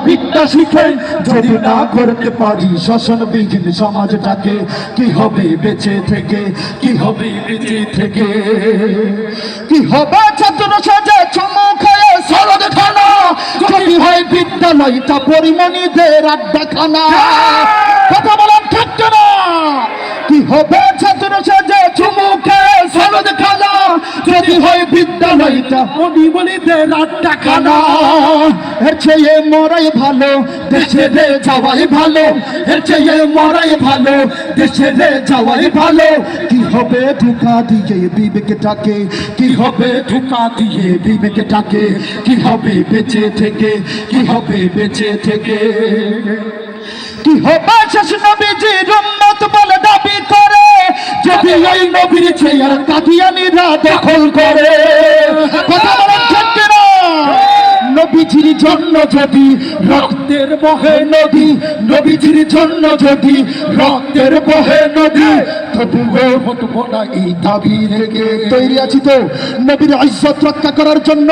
বিদ্যা শিখে যদি না করতে পারি শাসনবিহীন সমাজটাকে, কি হবে বেঁচে থেকে, কি হবে বেঁচে থেকে, কি হবে ছাত্র সাজে চুমু খেয়ে সরদ খানা, যদি হয় বিদ্যালয়টা পরিমণিদের আড্ডাখানা। কথা বলেন ঠিক না? কি হবে ছাত্র সাজে চুমু খেয়ে সরদ খানা, যদি হয় বিদ্যালয়টা পরিমণিদের আড্ডাখানা। এর চেয়ে মরাই ভালো, দেশে রে যাওয়াই ভালো, এর চেয়ে মরাই ভালো, দেশে রে যাওয়াই ভালো। কি হবে ধোঁকা দিয়ে বিবেকটাকে, কি হবে ধোঁকা দিয়ে বিবেকটাকে, কি হবে বেঁচে থেকে, কি হবে বেঁচে থেকে, কি হবে শেষ নবীজির উম্মত বলে দাবি করে, যদি এই নবীর চেয়ার কাদিয়ানীরা দখল করে। কথা বলেন ঠিক না? নবীজির জন্য যদি রক্তের বহে নদী, নবীজির জন্য যদি রক্তের বহে নদী, তবুও হটবো না এই দাবি থেকে। তৈরি আছি তো নবীর ইজ্জত রক্ষা করার জন্য,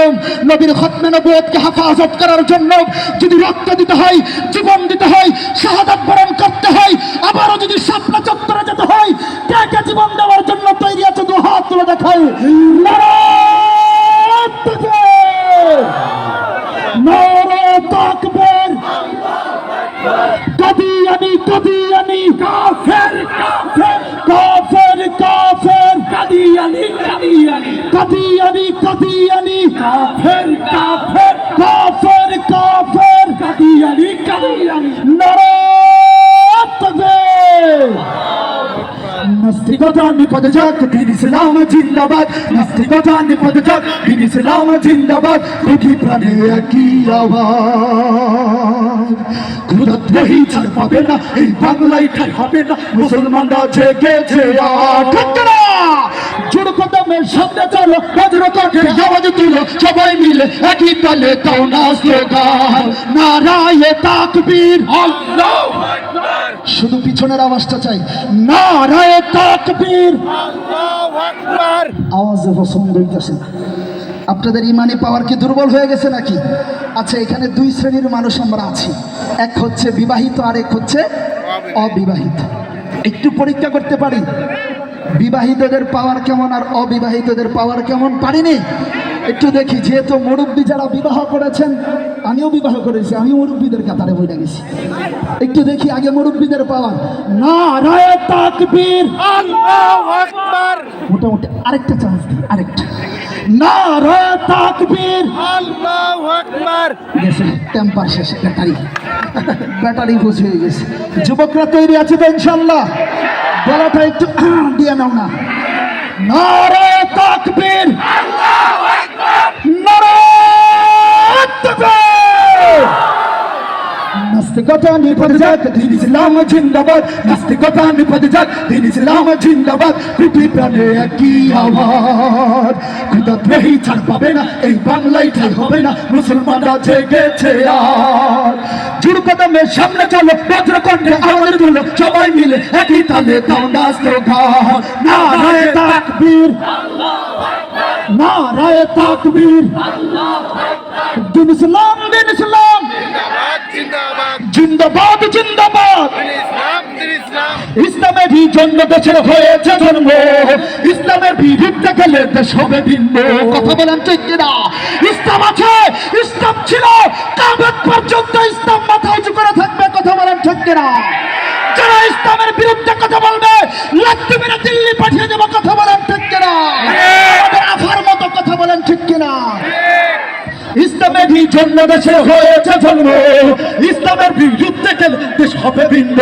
নবীর খতমে নবুয়তকে হেফাজত করার জন্য। যদি রক্ত দিতে হয়, জীবন দিতে হয়, শাহাদাত বরণ করতে হয়, আবারও যদি শাপলা চত্বরে যেতে হয়, কে কে জীবন দেওয়ার জন্য তৈরি আছে? দু হাত তুলে দেখাই। নারায়ে তাকবীর, নারায়ে তাকবীর। কাদিয়ানী কাদিয়ানী, কাফের কাফের, কাফের কাফের, কাদিয়ানী কাদিয়ানী, কাদিয়ানী কাদিয়ানী, কাফের কাফের, কাফের কাফের, কাদিয়ানী কাদিয়ানী। নারায়ে তাকবীর। নাস্তিকতা নিপদ যাক, দিন ইসলাম জিন্দাবাদ। নাস্তিকতা নিপদ যাক, দিন ইসলাম জিন্দাবাদ। কোটি প্রাণে একই আওয়াজ, ক্ষুদ্রদ্রোহী ছাড় পাবে না, এই বাংলায় ঠাই হবে না, মুসলমানরা জেগেছে আর। জোর কদমের সামনে চলো, বজ্র কণ্ঠে আওয়াজ তুলো, সবাই মিলে একই তালে দাও না স্লোগান, নারায়ে তাকবীর। আল্লাহু আকবার। শুধু পিছনের আওয়াজটা চাই, নারায়ে তাকবীর, আল্লাহু আকবার। আওয়াজে পছন্দ হইতেছে না। আপনাদের ইমানি পাওয়ার কি দুর্বল হয়ে গেছে নাকি? আচ্ছা, এখানে দুই শ্রেণীর মানুষ আমরা আছি, এক হচ্ছে বিবাহিত আর এক হচ্ছে অবিবাহিত। একটু পরীক্ষা করতে পারি বিবাহিতদের পাওয়ার কেমন আর অবিবাহিতদের পাওয়ার কেমন, পারিনি? একটু দেখি। যেহেতু মুরব্বী যারা বিবাহ করেছেন, আমিও বিবাহ করেছি, আমি মুরব্বীদের কাতারে বইটা গেছি। একটু দেখি আগে মুরব্বীদের পাওয়ার। নারায়ে তাকবীর, আল্লাহু আকবার। মোটামুটি আরেকটা চান্স দিই, আরেকটা। নারায়ে তাকবীর, আল্লাহু আকবার। গেছে টেম্পার শেষ, ব্যাটারি বুঝ হয়ে গেছে। যুবকরা তৈরি আছে তো ইনশাআল্লাহ? গলাটা একটু দিয়ে নাও না। নারায়ে তাকবীর, আল্লাহু আকবার। নারায়ে তাকবীর। নাস্তিকতা নিপদ যাক, দিন ইসলাম জিন্দাবাদ। নাস্তিকতা নিপদ যাক, দিন ইসলাম জিন্দাবাদ। কোটি প্রাণে একই আওয়াজ, ক্ষুদ্রদ্রোহী ছাড় পাবে না, এই বাংলায় ঠাই হবে না, মুসলমানরা জেগেছে আর। জোর কদমের সামনে চলো, বজ্র কণ্ঠে আওয়াজ তুলো, সবাই মিলে একই তালে দাও না স্লোগান, নারায়ে তাকবীর, আল্লাহু আকবার। নারায়ে তাকবীর, আল্লাহু আকবার। দিন ইসলাম, দিন ইসলাম জিন্দাবাদ, জিন্দাবাদ জিন্দাবাদ। ইসলামের জন্য দেশের হয়েছে জন্ম, ইসলামের বিরুদ্ধে গেলে দেশ হবে ভিন্ন। কথা বলেন ঠিক কিনা? ইসলাম আছে, ইসলাম ছিল, কিয়ামত পর্যন্ত ইসলাম মাথা উঁচু করে থাকবে। কথা বলেন ঠিক কিনা? যারা ইসলামের বিরুদ্ধে কথা বলবে, লাথি মেরে দিল্লি পাঠিয়ে দেব। কথা বলেন ঠিক কিনা? আফার মতো কথা বলেন ঠিক কিনা? ইসলামের জন্য দেশে হয়েছে জন্ম, ইসলামের বিরুদ্ধে গেলে দেশ হবে ভিন্ন।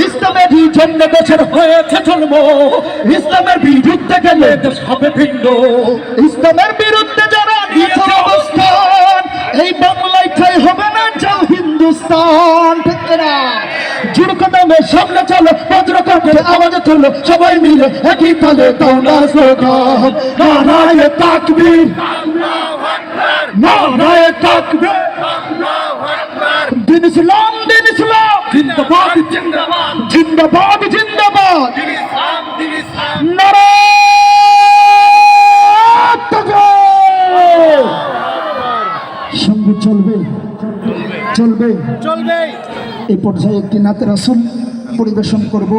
ইসলামের জন্য দেশের হয়েছে জন্ম, ইসলামের বিরুদ্ধে গেলে দেশ হবে ভিন্ন। ইসলামের বিরুদ্ধে যারা নিয়েছে অবস্থান, এই বাংলায় ঠাই হবে না, যাও হিন্দুস্তান। ঠিক না? জোর কদমের সামনে চলো, বজ্র কণ্ঠে আওয়াজ তুলো, সবাই মিলে একই তালে দাও না স্লোগান, নারায়ে তাকবীর, আল্লাহু আকবার। নারায়ে তাকবীর, আল্লাহু আকবার। দিন ইসলাম, দিন ইসলাম জিন্দাবাদ, জিন্দাবাদ, জিন্দাবাদ জিন্দাবাদ। দিন ইসলাম, দিন ইসলাম। নারায়ে তাকবীর। সঙ্গীত চলবে। চলবে চলবে। এই পর্যায়ে একটি নাতে রাসূল পরিবেশন করব।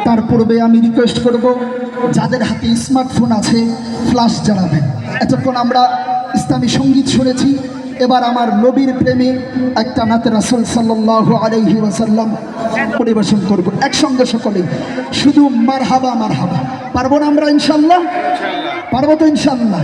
তার পূর্বে আমি রিকোয়েস্ট করব যাদের হাতে স্মার্টফোন আছে ফ্ল্যাশ জ্বালাবেন। এতক্ষণ আমরা ইসলামী সঙ্গীত শুনেছি, এবার আমার নবীর প্রেমে একটা নাতে রাসূল সাল্লাল্লাহু আলাইহি ওয়াসাল্লাম পরিবেশন করব একসঙ্গে সকলে। শুধু মারহাবা মারহাবা পারবো না আমরা? ইনশাল্লাহ পারবো তো? ইনশাল্লাহ।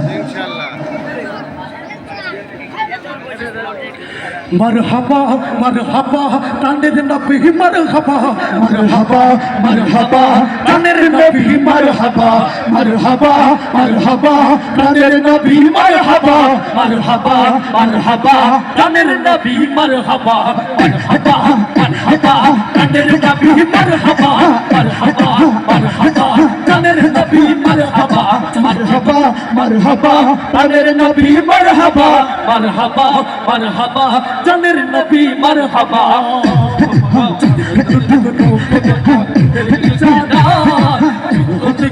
मरहबा मरहबा तानेर नबी मरहबा मरहबा मरहबा तानेर नबी मरहबा मरहबा मरहबा तानेर नबी मरहबा मरहबा मरहबा तानेर नबी मरहबा मरहबा मरहबा तानेर नबी मरहबा मरहबा मरहबा तानेर नबी मरहबा मरहबा मरहबा तानेर नबी मरहबा मरहबा मरहबा तानेर नबी मरहबा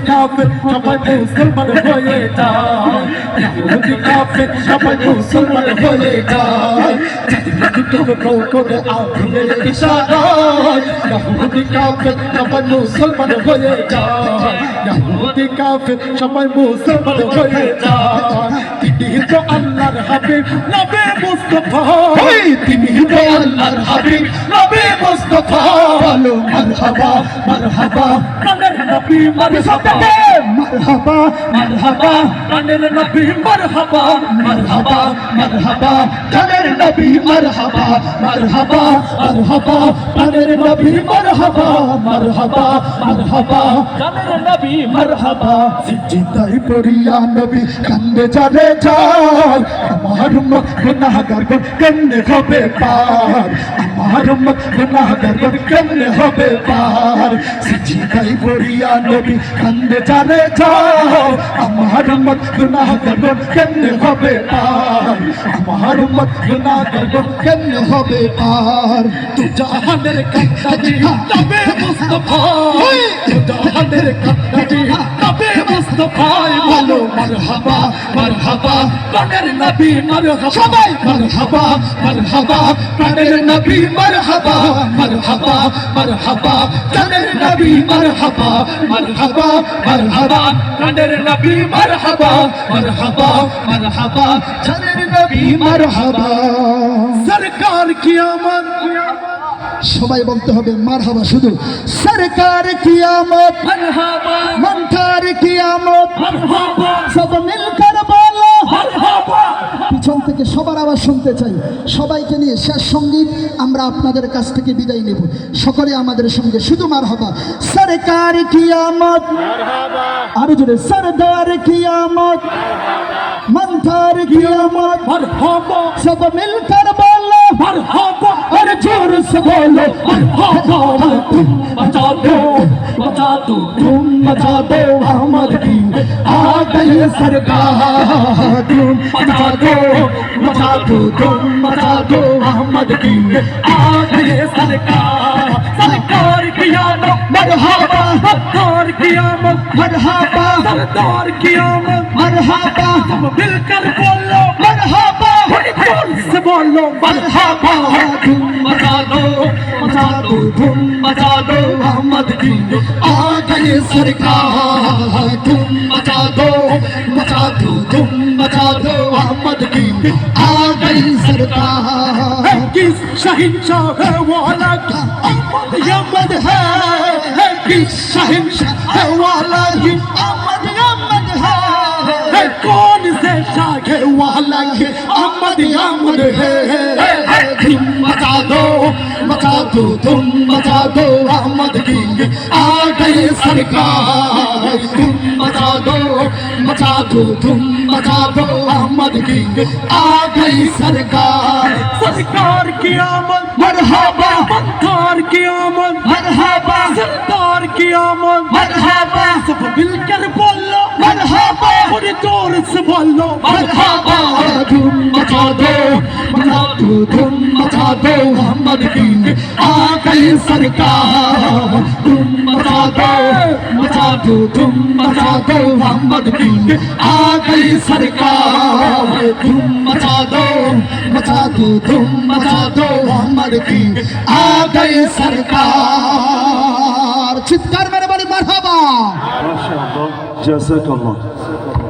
কাফের সবাই মুসলমান হয়ে যায়, কাফের সবাই মুসলমান হয়ে যায়, করে আগুনের ইশারায় কাফের সবাই মুসলমান হয়ে যায়, কাফের সবাই মুসলমান হয়ে যায়। তিনি তো আল্লাহর হাবিব নবী মুস্তাফা, তিনি তো আল্লাহর হাবিব নবী মুস্তাফা। বলো মারহাবা মারহাবা কানের নবী মারহাবা মারহাবা মারহাবা কানের নবী মারহাবা মারহাবা মারহাবা কানের নবী মারহাবা মারহাবা মারহাবা কানের নবী মারহাবা মারহাবা মারহাবা কানের নবী মারহাবা। জিতাই পড়িয়া নবী কান্দে যারে যায়, আমার উম্মত গুনাহগার কেমনে হবে পার, আমার উম্মত গুনাহগার কেমনে হবে পার। জিতাই পড়িয়া নবী কান্দে যারে যায়, আমার উম্মত গুনাহগার কেমনে হবে পার, আমার উম্মত গুনাহগার কেমনে হবে পার। তু জাহানের কান্দাজি নবী মুস্তাফা, তু জাহানের কান্দাজি নবী মুস্তাফা। বলো মারহাবা মারহাবা কানের নবী মারহাবা সবাই মারহাবা মারহাবা প্রাণের নবী মারহাবা মারহাবা মারহাবা প্রাণের নবী মারহাবা মারহাবা মারহাবা কানের নবী মারহাবা মারহাবা মারহাবা প্রাণের নবী মারহাবা। সরকার কিয়ামত সবাই বলতে হবে মারহাবা, শুধু সরকার কিয়ামত মারহাবা মন্থার কিয়ামত মারহাবা সব মিলকর বলো মারহাবা। পিছন থেকে সবার আওয়াজ শুনতে চাই, সবাইকে নিয়ে শেষ সঙ্গীত আমরা আপনাদের কাছ থেকে বিদায় নেব। সকলে আমাদের সঙ্গে শুধু মারহাবা। সরকার কিয়ামত আরো জোরে, সরদার কিয়ামত মন্থার কিয়ামত মারহাবা সব মিলকর বলো মারহাবা और जोर से बोलो মারহাবা। তুম বাঁচা দো বাঁচা দো तुम मचा दो अहमद की आ गई सरकार, तुम मचा दो तुम मचा दो अहमद की आ गए सरकार। सरकार कियामत मरहबा सरकार कियामत मरहबा सरदार कियामत मरहबा सब मिलकर बोलो मरहबा बड़ी जोर से बोलो मरहबा। तुम मचा दो तुम मचा दो अहमद की आ गई सरकार, तुम मचा दो तुम मचा दो अहमद की आ गई सरकार। किस शहंशाह है वाला अहमद अहमद है किस शहंशाह है वाला ही अहमद अहमद है है कौन से शाह वाला के अहमद अहमद है। तुम मचा दो तुम मचा दो अहमद की आ गई सरकार, तुम मचा दो तुम मचा दो अहमद की आ गई सरकार। सरकार की आमद मरहबा सरकार की आमद मरहबा सरदार की आमद मरहबा सब मिलकर बोलो मरहबा बड़ी जोर से बोलो मरहबा। तुम मचा दो तुम मचा दो अहमद की आ गई सरकार, तुम मचा दो दो तुम मचा दो मोहम्मद की आ गई सरकार तुम मचा दो तुम मचा दो मोहम्मद की आ गई सरकार। चित्कार मेरे बड़ी मरहबा। माशाअल्लाह, जज़ाकल्लाह।